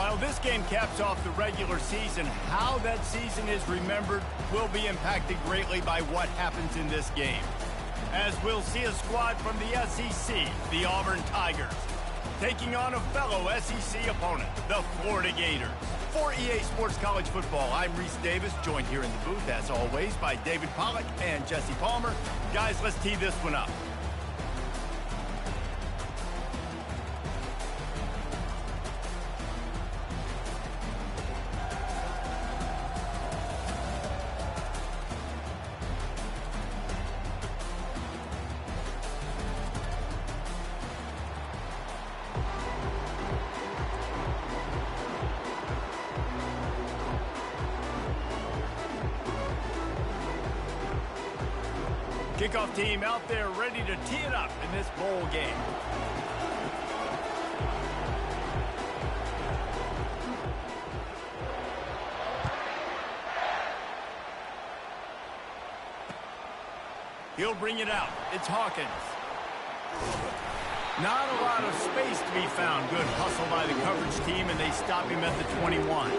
While this game caps off the regular season, how that season is remembered will be impacted greatly by what happens in this game. As we'll see a squad from the SEC, the Auburn Tigers, taking on a fellow SEC opponent, the Florida Gators. For EA Sports College Football, I'm Reese Davis, joined here in the booth, as always, by David Pollack and Jesse Palmer. Guys, let's tee this one up. Kickoff team out there ready to tee it up in this bowl game. He'll bring it out. It's Hawkins. Not a lot of space to be found. Good hustle by the coverage team, and they stop him at the 21.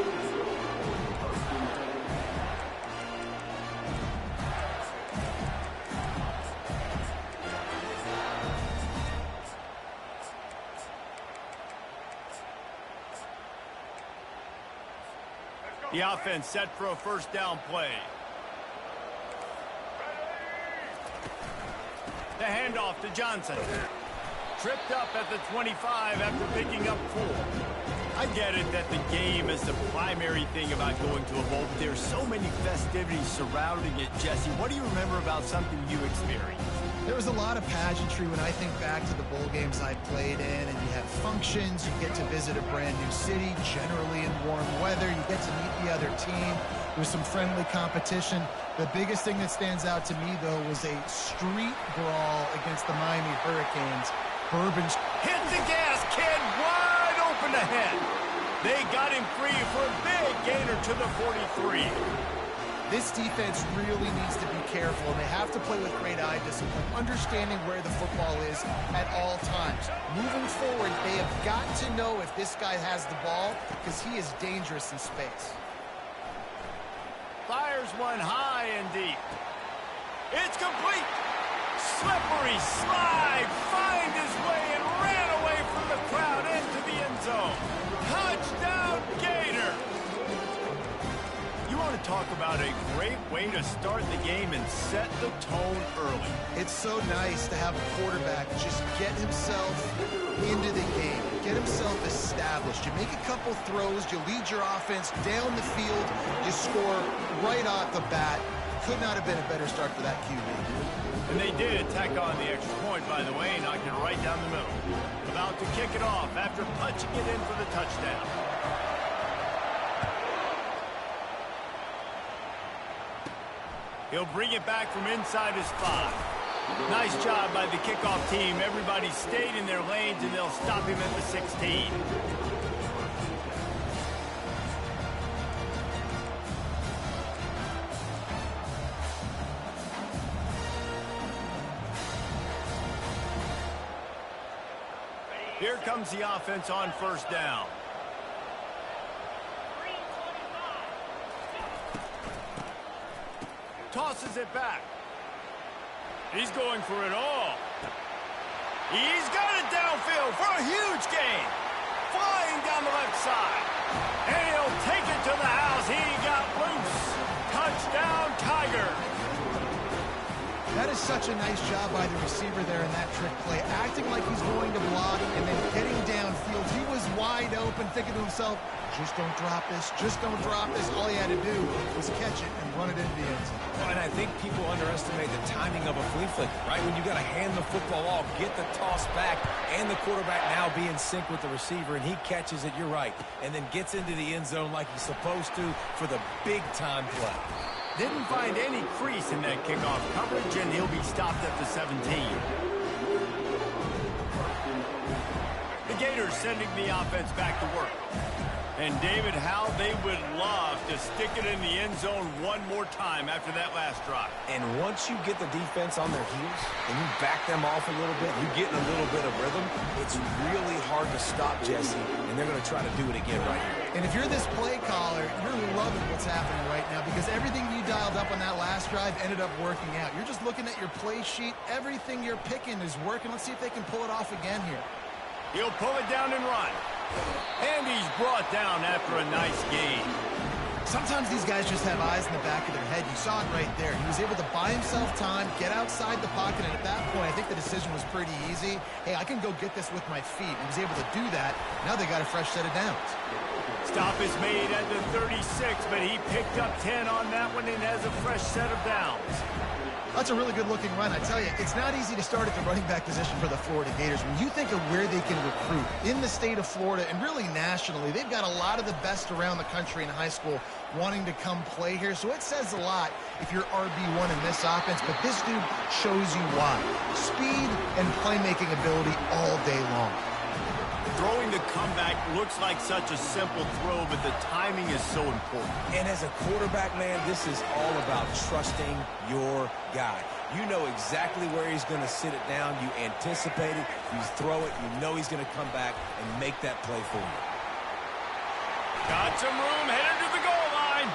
The offense set for a first down play. The handoff to Johnson. Tripped up at the 25 after picking up 4. I get it that the game is the primary thing about going to a bowl, but there's so many festivities surrounding it. Jesse, what do you remember about something you experienced? There was a lot of pageantry when I think back to the bowl games I played in, and you have functions, you get to visit a brand new city, generally in warm weather, you get to meet the other team, there's some friendly competition. The biggest thing that stands out to me, though, was a street brawl against the Miami Hurricanes. Bourbon's hit the gas, kid, wide open ahead. They got him free for a big gainer to the 43. This defense really needs to be careful, and they have to play with great eye discipline, understanding where the football is at all times. Moving forward, they have got to know if this guy has the ball, because he is dangerous in space. Fires one high and deep. It's complete. Slippery slide, find his way and ran away from the crowd into the end zone. Touchdown, Gator. You want to talk about a great way to start the game and set the tone early. It's so nice to have a quarterback just get himself into the game, get himself established. You make a couple throws, you lead your offense down the field, you score right off the bat. Could not have been a better start for that QB. And they did tack on the extra point, by the way, knocked it right down the middle. About to kick it off after punching it in for the touchdown. He'll bring it back from inside his 5. Nice job by the kickoff team. Everybody stayed in their lanes, and they'll stop him at the 16. Here comes the offense on first down. Tosses it back. He's going for it all. He's got it downfield for a huge gain. Flying down the left side. And he'll take it to the house. He got loose. Touchdown, Tiger. That is such a nice job by the receiver there in that trick play. Acting like he's going to block and then getting downfield. He was wide open, thinking to himself, just don't drop this, just don't drop this. All he had to do was catch it and run it into the end zone. And I think people underestimate the timing of a flea flicker, right? When you got to hand the football off, get the toss back, and the quarterback now be in sync with the receiver, and he catches it, you're right, and then gets into the end zone like he's supposed to for the big-time play. Didn't find any crease in that kickoff coverage, and he'll be stopped at the 17. The Gators sending the offense back to work. And David, how they would love to stick it in the end zone one more time after that last drive. And once you get the defense on their heels and you back them off a little bit, you get in a little bit of rhythm, it's really hard to stop Jesse, and they're going to try to do it again right here. And if you're this play caller, you're loving what's happening right now because everything you dialed up on that last drive ended up working out. You're just looking at your play sheet. Everything you're picking is working. Let's see if they can pull it off again here. He'll pull it down and run. And he's brought down after a nice gain. Sometimes these guys just have eyes in the back of their head. You saw it right there. He was able to buy himself time, get outside the pocket, and at that point, I think the decision was pretty easy. Hey, I can go get this with my feet. He was able to do that. Now they got a fresh set of downs. Stop is made at the 36, but he picked up 10 on that one and has a fresh set of downs. That's a really good-looking run. I tell you, it's not easy to start at the running back position for the Florida Gators. When you think of where they can recruit in the state of Florida and really nationally, they've got a lot of the best around the country in high school wanting to come play here. So it says a lot if you're RB1 in this offense, but this dude shows you why. Speed and playmaking ability all day long. Throwing the comeback looks like such a simple throw, but the timing is so important. And as a quarterback, man, this is all about trusting your guy. You know exactly where he's going to sit it down. You anticipate it. You throw it. You know he's going to come back and make that play for you. Got some room, headed to the goal line.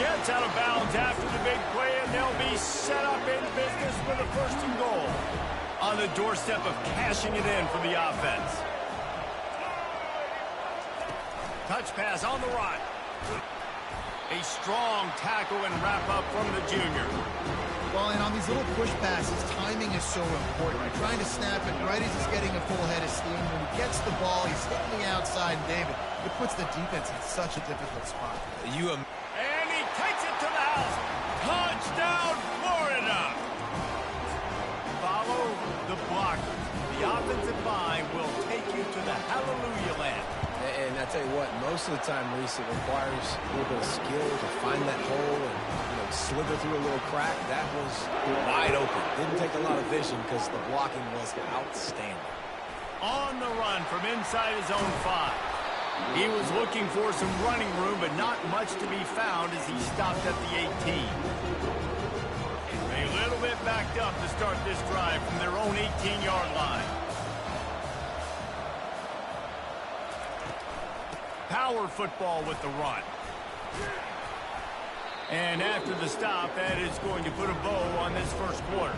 Gets out of bounds after the big play, and they'll be set up in business with a first and goal. On the doorstep of cashing it in for the offense. Touch pass on the run. A strong tackle and wrap up from the junior. Well, and on these little push passes, timing is so important. You're trying to snap it right as he's getting a full head of steam. When he gets the ball, he's hitting the outside, and David, it puts the defense in such a difficult spot. And he takes it to the house. Touchdown, Florida! Follow the blocker. The offensive line will take you to the hallelujah land. And I tell you what, most of the time, Reese, it requires a little bit of skill to find that hole and slither through a little crack. That was wide open. Didn't take a lot of vision because the blocking was outstanding. On the run from inside his own 5. He was looking for some running room, but not much to be found as he stopped at the 18. A little bit backed up to start this drive from their own 18-yard line. Power football with the run. And after the stop, that is going to put a bow on this first quarter.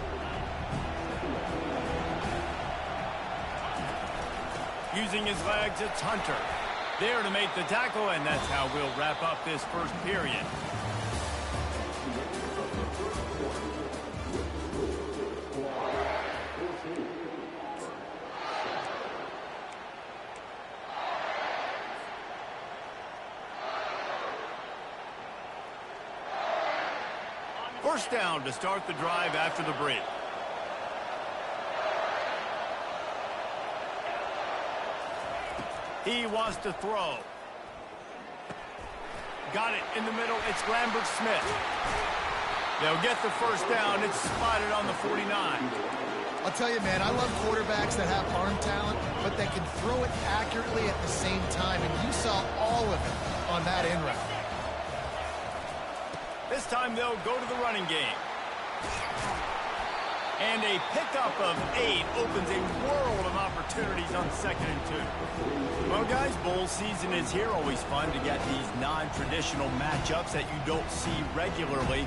Using his legs, it's Hunter. There to make the tackle, and that's how we'll wrap up this first period. First down to start the drive after the break. He wants to throw. Got it in the middle. It's Lambert-Smith. They'll get the first down. It's spotted on the 49. I'll tell you, man, I love quarterbacks that have arm talent, but that can throw it accurately at the same time, and you saw all of it on that in route. This time they'll go to the running game. And a pickup of 8 opens a world of opportunities on 2nd and 2. Well, guys, bowl season is here. Always fun to get these non-traditional matchups that you don't see regularly.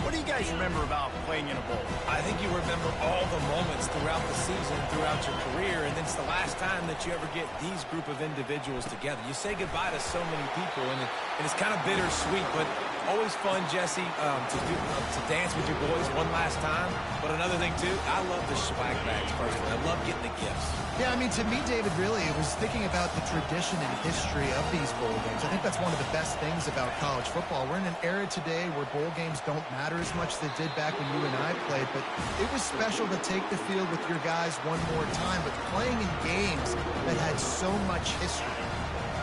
What do you guys remember about playing in a bowl? I think you remember all the moments throughout the season, throughout your career, and it's the last time that you ever get these group of individuals together. You say goodbye to so many people, and it's kind of bittersweet, but always fun, Jesse, to dance with your boys one last time. But another thing, too, I love the swag bags personally. I love getting the gifts. Yeah, I mean, to me, David, really, it was thinking about the tradition and history of these bowl games. I think that's one of the best things about college football. We're in an era today where bowl games don't matter as much as they did back when you and I played, but it was special to take the field with your guys one more time, but playing in games that had so much history.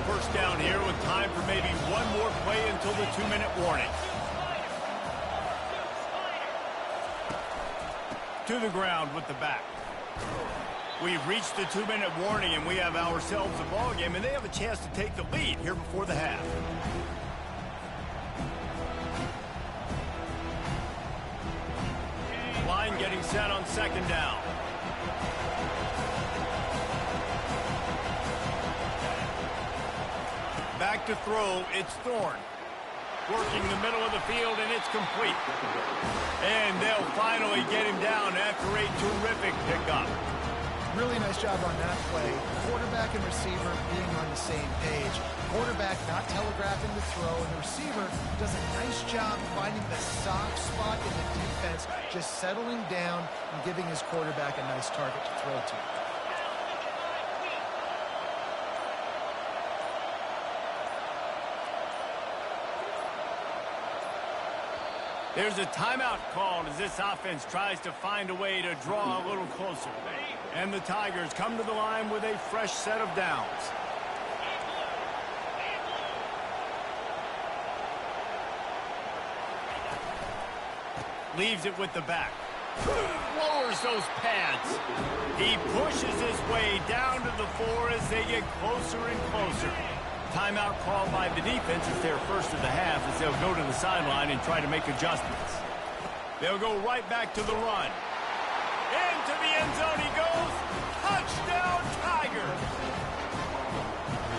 First down here with time for maybe one more play until the 2-minute warning. To the ground with the back. We've reached the 2-minute warning, and we have ourselves a ball game, and they have a chance to take the lead here before the half. Line getting set on 2nd down. Back to throw, it's Thorne. Working the middle of the field, and it's complete. And they'll finally get him down after a terrific pickup. Really nice job on that play. Quarterback and receiver being on the same page. Quarterback not telegraphing the throw, and the receiver does a nice job finding the soft spot in the defense, just settling down and giving his quarterback a nice target to throw to. There's a timeout called as this offense tries to find a way to draw a little closer. And the Tigers come to the line with a fresh set of downs. Leaves it with the back. Lowers those pads. He pushes his way down to the 4 as they get closer and closer. Timeout called by the defense. It's their first of the half as they'll go to the sideline and try to make adjustments. They'll go right back to the run. Into the end zone he goes. Touchdown, Tigers!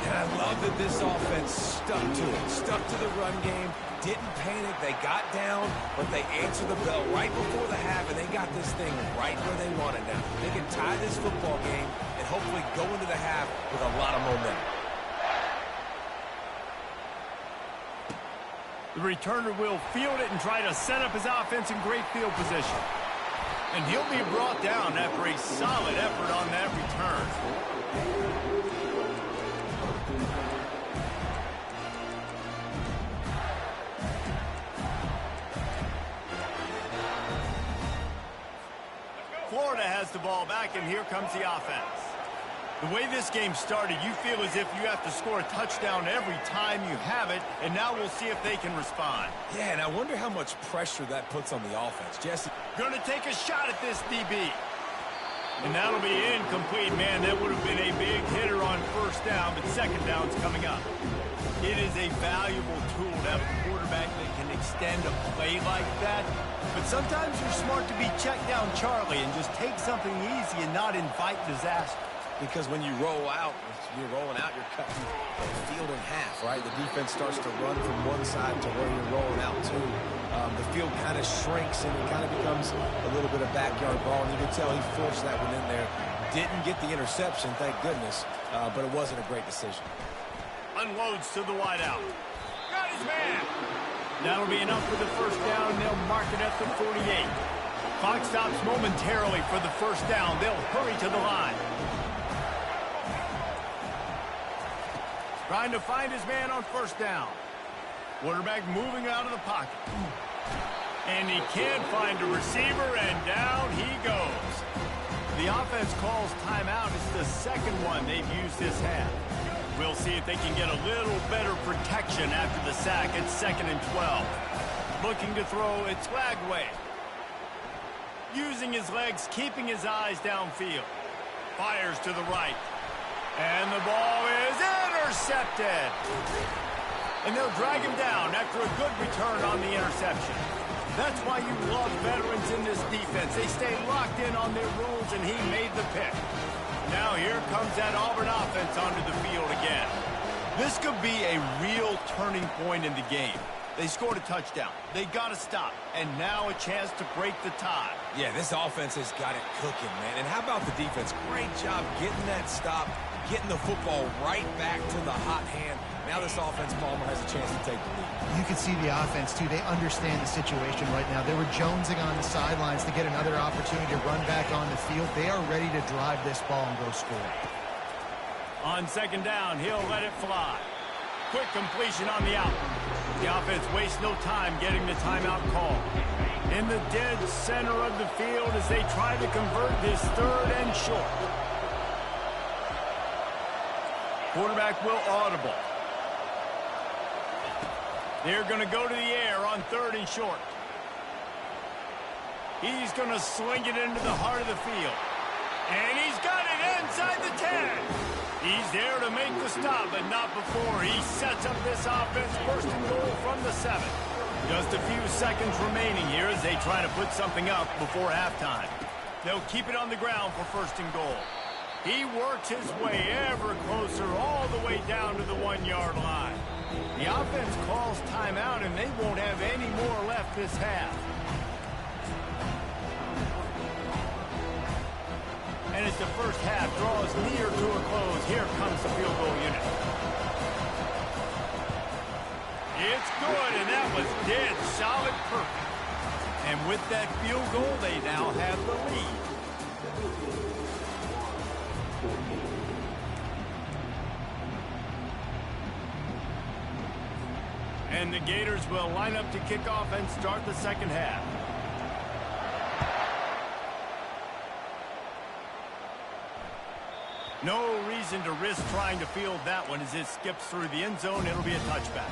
And I love that this offense stuck to it. Stuck to the run game. Didn't panic. They got down, but they answered the bell right before the half, and they got this thing right where they want it now. They can tie this football game and hopefully go into the half with a lot of momentum. The returner will field it and try to set up his offense in great field position. And he'll be brought down after a solid effort on that return. Florida has the ball back, and here comes the offense. The way this game started, you feel as if you have to score a touchdown every time you have it, and now we'll see if they can respond. Yeah, and I wonder how much pressure that puts on the offense. Jesse. Going to take a shot at this DB. And that'll be incomplete. Man, that would have been a big hitter on 1st down, but 2nd down's coming up. It is a valuable tool to have a quarterback that can extend a play like that. But sometimes you're smart to be check down Charlie and just take something easy and not invite disaster. Because when you roll out, you're rolling out, you're cutting the field in half, right? The defense starts to run from one side to where you're rolling out to. The field kind of shrinks and it kind of becomes a little bit of backyard ball. And you can tell he forced that one in there. Didn't get the interception, thank goodness, but it wasn't a great decision. Unloads to the wideout. Got his man. That'll be enough for the 1st down. They'll mark it at the 48. Clock stops momentarily for the 1st down. They'll hurry to the line. Trying to find his man on 1st down. Quarterback moving out of the pocket. And he can't find a receiver, and down he goes. The offense calls timeout. It's the 2nd one they've used this half. We'll see if they can get a little better protection after the sack. It's 2nd and 12. Looking to throw, it's Lagway. Using his legs, keeping his eyes downfield. Fires to the right. And the ball is intercepted. And they'll drag him down after a good return on the interception. That's why you love veterans in this defense. They stay locked in on their rules, and he made the pick. Now here comes that Auburn offense onto the field again. This could be a real turning point in the game. They scored a touchdown. They got to stop. And now a chance to break the tie. Yeah, this offense has got it cooking, man. And how about the defense? Great job getting that stop, getting the football right back to the hot hand. Now this offense, Palmer, has a chance to take the lead. You can see the offense, too. They understand the situation right now. They were jonesing on the sidelines to get another opportunity to run back on the field. They are ready to drive this ball and go score. On 2nd down, he'll let it fly. Quick completion on the out. The offense wastes no time getting the timeout call. In the dead center of the field as they try to convert this 3rd and short. Quarterback will audible. They're going to go to the air on 3rd and short. He's going to sling it into the heart of the field. And he's got it inside the 10. He's there to make the stop, but not before he sets up this offense. First and goal from the 7. Just a few seconds remaining here as they try to put something up before halftime. They'll keep it on the ground for first and goal. He works his way ever closer all the way down to the 1-yard line. The offense calls timeout, and they won't have any more left this half. And as the first half draws near to a close, here comes the field goal unit. It's good, and that was dead solid perfect. And with that field goal, they now have the lead. And the Gators will line up to kick off and start the second half. No reason to risk trying to field that one as it skips through the end zone. It'll be a touchback.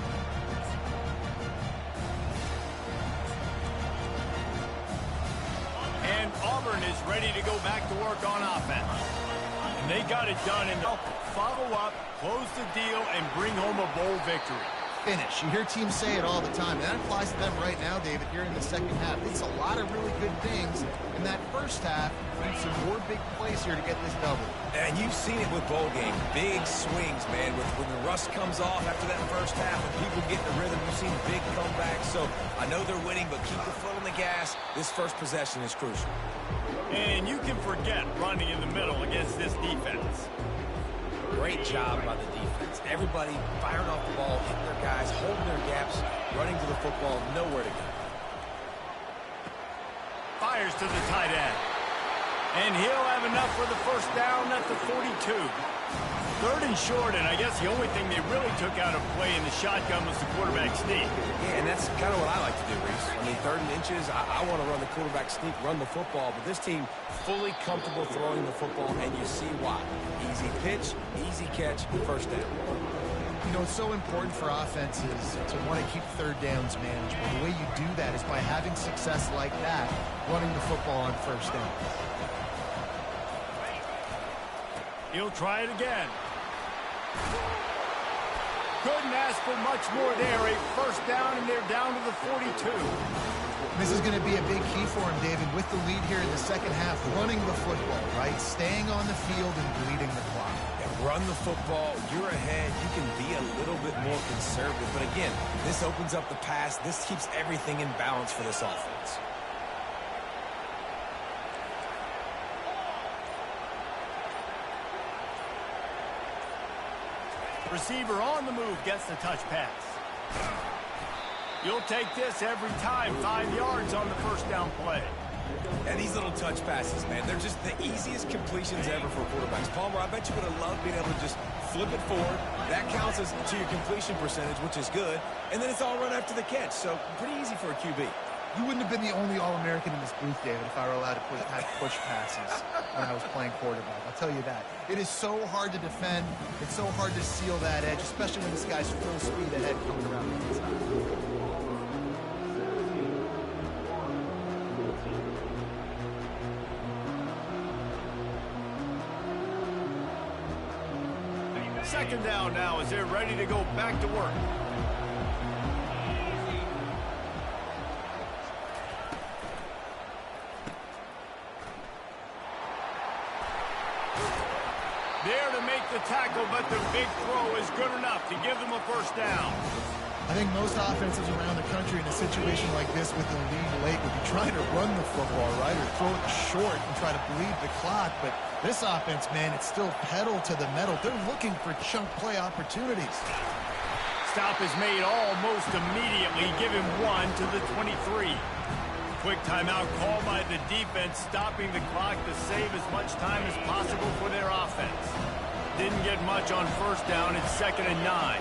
And Auburn is ready to go back to work on offense. And they got it done, and they'll follow up, close the deal, and bring home a bowl victory. Finish. You hear teams say it all the time, and that applies to them right now, David, here in the second half. It's a lot of really good things in that first half, and some more big plays here to get this double. And you've seen it with bowl games. Big swings, man. When the rust comes off after that first half and people get in the rhythm, you've seen big comebacks. So I know they're winning, but keep the foot on the gas. This first possession is crucial. And you can forget running in the middle against this defense. Great job by the defense. Everybody firing off the ball, hitting their guys, holding their gaps, running to the football, nowhere to go. Fires to the tight end. And he'll have enough for the first down at the 42. Third and short, and I guess the only thing they really took out of play in the shotgun was the quarterback sneak. Yeah, and that's kind of what I like to do, Reese. I mean, third and inches, I want to run the quarterback sneak, run the football, but this team fully comfortable throwing the football, and you see why. Easy pitch, easy catch, first down. You know, it's so important for offenses to want to keep third downs manageable. The way you do that is by having success like that, running the football on first down. He'll try it again. Couldn't ask for much more there. A first down, and they're down to the 42. This is going to be a big key for him, David, with the lead here in the second half, running the football, right? Staying on the field and bleeding the clock. And run the football, you're ahead, you can be a little bit more conservative. But again, this opens up the pass. This keeps everything in balance for this offense. Receiver on the move gets the touch pass. You'll take this every time. 5 yards on the first down play. And these little touch passes, man, they're just the easiest completions ever for quarterbacks. Palmer, I bet you would have loved being able to just flip it forward. That counts as to your completion percentage, which is good. And then it's all run after the catch. So pretty easy for a QB. You wouldn't have been the only All-American in this booth, David, if I were allowed to have push passes when I was playing quarterback. I'll tell you that. It is so hard to defend. It's so hard to seal that edge, especially when this guy's full speed ahead coming around the inside. Second down now as they're ready to go back to work. There to make the tackle, but the big throw is good enough to give them a first down. I think most offenses around the country in a situation like this with the lead late would be trying to run the football, right, or throw it short and try to bleed the clock. But this offense, man, it's still pedal to the metal. They're looking for chunk play opportunities. Stop is made almost immediately. Give him one to the 23. Quick timeout called by the defense, stopping the clock to save as much time as possible for their offense. Didn't get much on first down. It's 2nd and 9.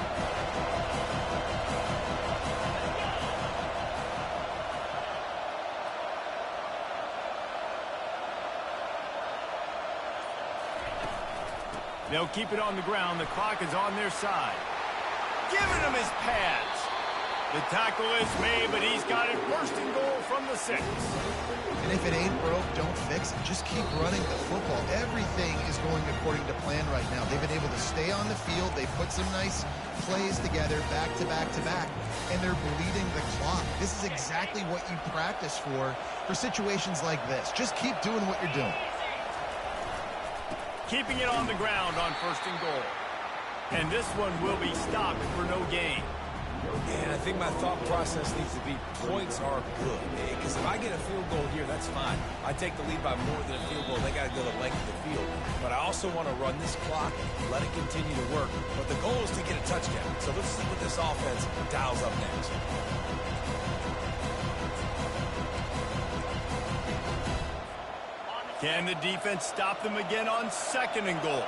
They'll keep it on the ground. The clock is on their side. Giving him his pads. The tackle is made, but he's got it first and goal from the 6. And if it ain't broke, don't fix it. Just keep running the football. Everything is going according to plan right now. They've been able to stay on the field. They put some nice plays together back to back to back, and they're bleeding the clock. This is exactly what you practice for situations like this. Just keep doing what you're doing. Keeping it on the ground on first and goal. And this one will be stopped for no gain. And I think my thought process needs to be points are good. Because if I get a field goal here, that's fine. I take the lead by more than a field goal. They got to go the length of the field. But I also want to run this clock, let it continue to work. But the goal is to get a touchdown. So let's see what this offense dials up next. Can the defense stop them again on second and goal?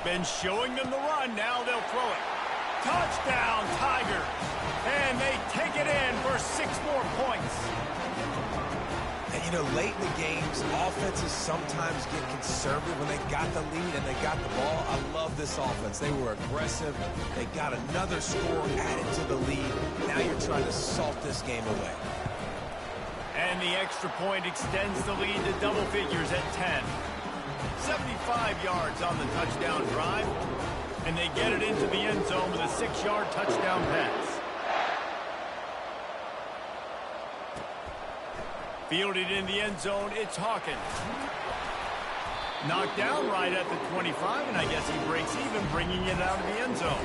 Been showing them the run. Now they'll throw it. Touchdown, Tigers. And they take it in for 6 more points. And, you know, late in the games, offenses sometimes get conservative when they got the lead and they got the ball. I love this offense. They were aggressive. They got another score added to the lead. Now you're trying to salt this game away. And the extra point extends the lead to double figures at 10. 75 yards on the touchdown drive, and they get it into the end zone with a 6-yard touchdown pass. Fielded in the end zone, it's Hawkins. Knocked down right at the 25, and I guess he breaks even, bringing it out of the end zone.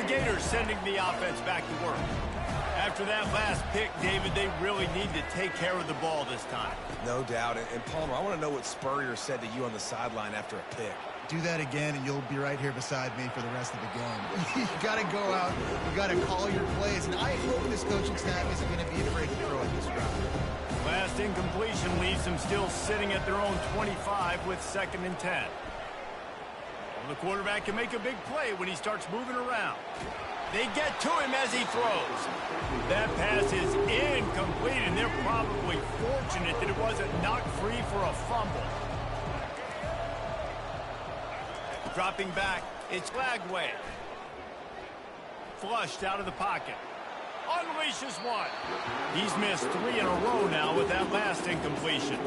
The Gators sending the offense back to work. After that last pick, David, they really need to take care of the ball this time. No doubt. And Palmer, I want to know what Spurrier said to you on the sideline after a pick. Do that again, and you'll be right here beside me for the rest of the game. You got to go out. You got to call your plays. And I hope this coaching staff isn't going to be afraid to throw it this route. Last incompletion leaves them still sitting at their own 25 with 2nd and 10. Well, the quarterback can make a big play when he starts moving around. They get to him as he throws. That pass is incomplete, and they're probably fortunate that it wasn't knocked free for a fumble. Dropping back, it's Lagway. Flushed out of the pocket. Unleashes one. He's missed 3 in a row now with that last incompletion.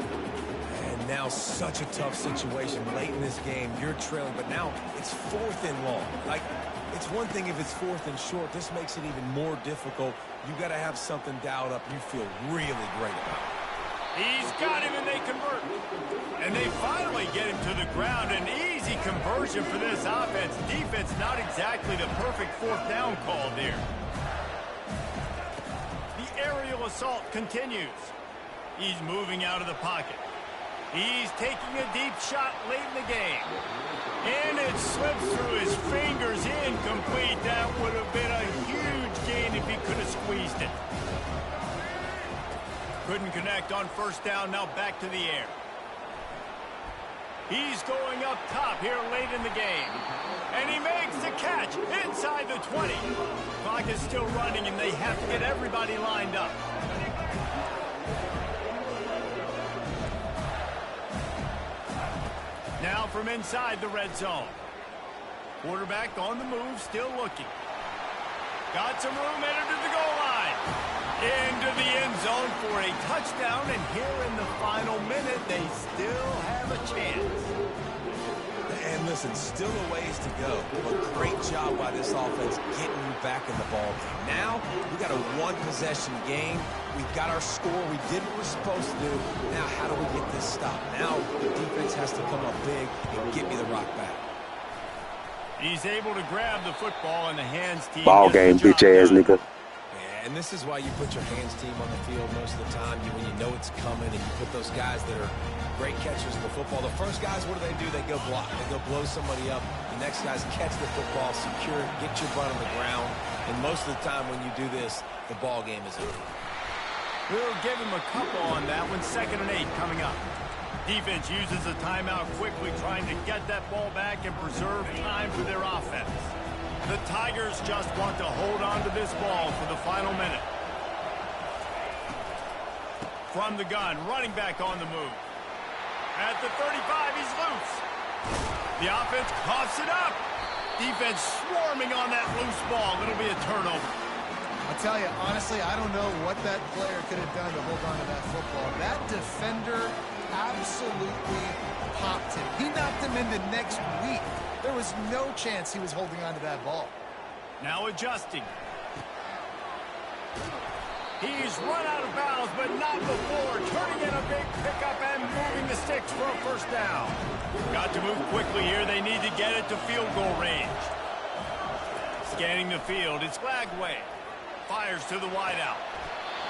And now such a tough situation late in this game. You're trailing, but now it's 4th and long. Like, it's one thing if it's 4th and short. This makes it even more difficult. You got to have something dialed up you feel really great about. He's got him, and they convert. And they finally get him to the ground. An easy conversion for this offense. Defense not exactly the perfect 4th down call there. The aerial assault continues. He's moving out of the pocket. He's taking a deep shot late in the game. And it slips through his fingers, incomplete. That would have been a huge gain if he could have squeezed it. Couldn't connect on 1st down, now back to the air. He's going up top here late in the game. And he makes the catch inside the 20. Clock is still running, and they have to get everybody lined up. Now from inside the red zone. Quarterback on the move, still looking. Got some room, headed to the goal line. Into the end zone for a touchdown, and here in the final minute, they still have a chance. And listen, still a ways to go, but great job by this offense getting you back in the ball game. Now, we got a 1-possession game. We've got our score. We did what we're supposed to do. Now, how do we get this stopped? Now, the defense has to come up big and get me the rock back. He's able to grab the football, and the hands team. Ball game, bitch ass nigga. And this is why you put your hands team on the field most of the time. When you know it's coming, and you put those guys that are great catchers of the football. The first guys, what do? They go block. They go blow somebody up. The next guys catch the football, secure it, get your butt on the ground. And most of the time when you do this, the ball game is over. We'll give him a couple on that one. 2nd and 8 coming up. Defense uses a timeout quickly, trying to get that ball back and preserve time for their offense. The Tigers just want to hold on to this ball for the final minute. From the gun, running back on the move. At the 35, he's loose. The offense coughs it up. Defense swarming on that loose ball. It'll be a turnover. I'll tell you, honestly, I don't know what that player could have done to hold on to that football. That defender absolutely popped him. He knocked him in the next week. There was no chance he was holding on to that ball. Now adjusting. He's run out of bounds, but not before. Turning in a big pickup and moving the sticks for a first down. Got to move quickly here. They need to get it to field goal range. Scanning the field, it's Lagway. Fires to the wideout.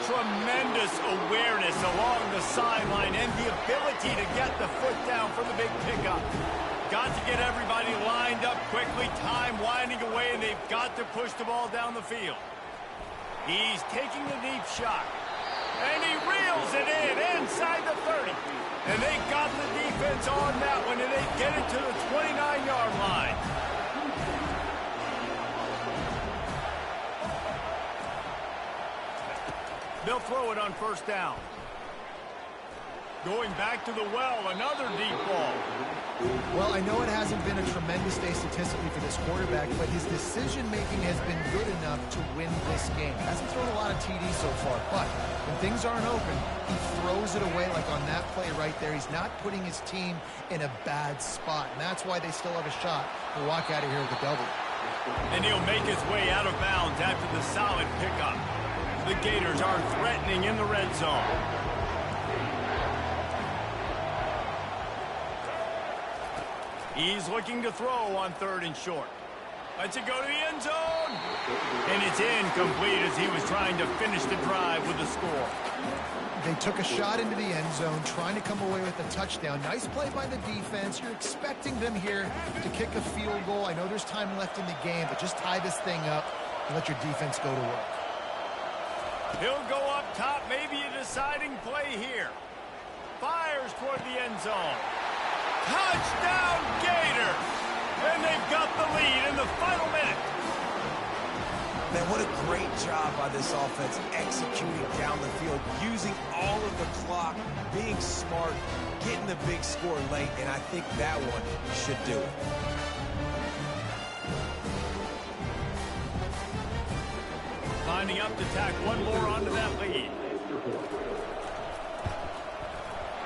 Tremendous awareness along the sideline and the ability to get the foot down for the big pickup. Got to get everybody lined up quickly. Time winding away, and they've got to push the ball down the field. He's taking the deep shot. And he reels it in inside the 30. And they got the defense on that one, and they get it to the 29-yard line. They'll throw it on first down. Going back to the well, another deep ball. Well, I know it hasn't been a tremendous day statistically for this quarterback, but his decision-making has been good enough to win this game. Hasn't thrown a lot of TDs so far, but when things aren't open, he throws it away like on that play right there. He's not putting his team in a bad spot, and that's why they still have a shot to walk out of here with a W. And he'll make his way out of bounds after the solid pickup. The Gators are threatening in the red zone. He's looking to throw on 3rd and short. Lets it go to the end zone. And it's incomplete as he was trying to finish the drive with the score. They took a shot into the end zone, trying to come away with a touchdown. Nice play by the defense. You're expecting them here to kick a field goal. I know there's time left in the game, but just tie this thing up and let your defense go to work. He'll go up top, maybe a deciding play here. Fires toward the end zone. Touchdown, Gators! And they've got the lead in the final minute. Man, what a great job by this offense executing down the field, using all of the clock, being smart, getting the big score late, and I think that one should do it. Lining up to tack one more onto that lead.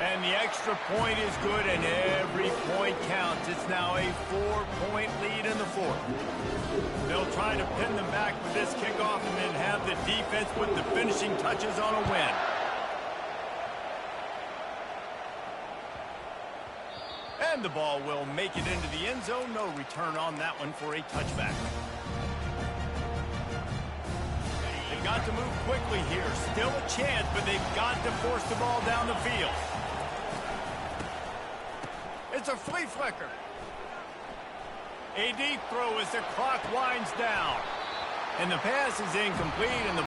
And the extra point is good, and every point counts. It's now a 4-point lead in the 4th. They'll try to pin them back with this kickoff and then have the defense put the finishing touches on a win. And the ball will make it into the end zone. No return on that one for a touchback. They've got to move quickly here. Still a chance, but they've got to force the ball down the field. It's a flea flicker. A deep throw as the clock winds down. And the pass is incomplete, and the